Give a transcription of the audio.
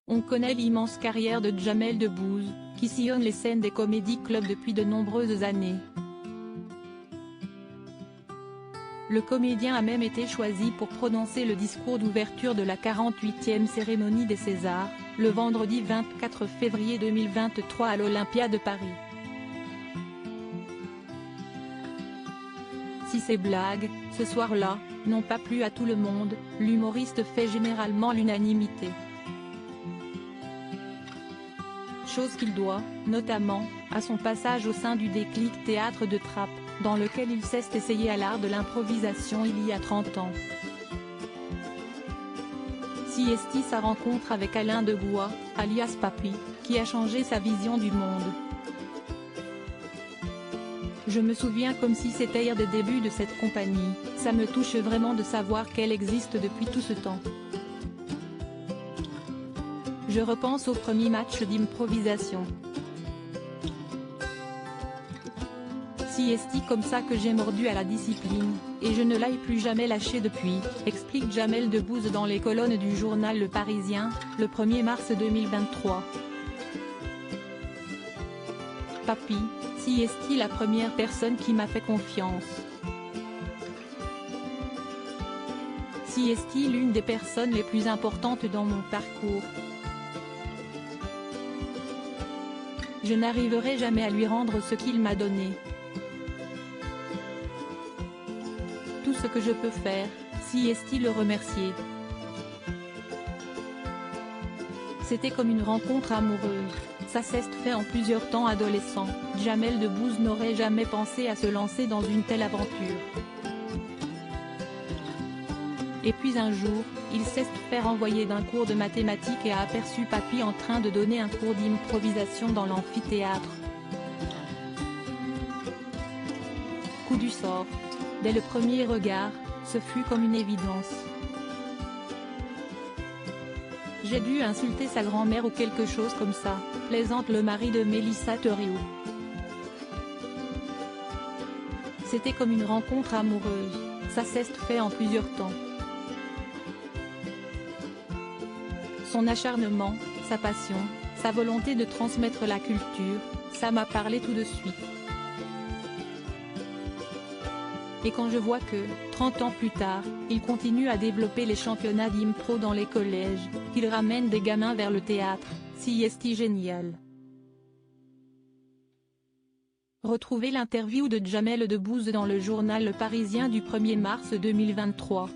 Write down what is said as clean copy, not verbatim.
On connaît l'immense carrière de Jamel Debbouze, qui sillonne les scènes des comédie clubs depuis de nombreuses années. Le comédien a même été choisi pour prononcer le discours d'ouverture de la 48e cérémonie des Césars, le vendredi 24 février 2023 à l'Olympia de Paris. Si ces blagues, ce soir-là, n'ont pas plu à tout le monde, l'humoriste fait généralement l'unanimité. Chose qu'il doit, notamment, à son passage au sein du Déclic Théâtre de Trappes, dans lequel il s'est essayé à l'art de l'improvisation il y a 30 ans. Si est sa rencontre avec Alain de Boua, alias Papy, qui a changé sa vision du monde. Je me souviens comme si c'était hier des débuts de cette compagnie, ça me touche vraiment de savoir qu'elle existe depuis tout ce temps. Je repense au premier match d'improvisation. Si est comme ça que j'ai mordu à la discipline, et je ne l'ai plus jamais lâché depuis, explique Jamel Debbouze dans les colonnes du journal Le Parisien, le 1er mars 2023. Papy, si est la première personne qui m'a fait confiance. Si est l'une des personnes les plus importantes dans mon parcours. Je n'arriverai jamais à lui rendre ce qu'il m'a donné. Tout ce que je peux faire, si est le remercier. C'était comme une rencontre amoureuse, ça s'est fait en plusieurs temps adolescent. Jamel Debbouze n'aurait jamais pensé à se lancer dans une telle aventure. Et puis un jour, il s'est fait renvoyer d'un cours de mathématiques et a aperçu Papy en train de donner un cours d'improvisation dans l'amphithéâtre. Coup du sort. Dès le premier regard, ce fut comme une évidence. J'ai dû insulter sa grand-mère ou quelque chose comme ça, plaisante le mari de Mélissa Thériault. C'était comme une rencontre amoureuse, ça s'est fait en plusieurs temps. Son acharnement, sa passion, sa volonté de transmettre la culture, ça m'a parlé tout de suite. Et quand je vois que, 30 ans plus tard, il continue à développer les championnats d'impro dans les collèges, qu'il ramène des gamins vers le théâtre, si est génial. Retrouvez l'interview de Jamel Debbouze dans le journal Le Parisien du 1er mars 2023.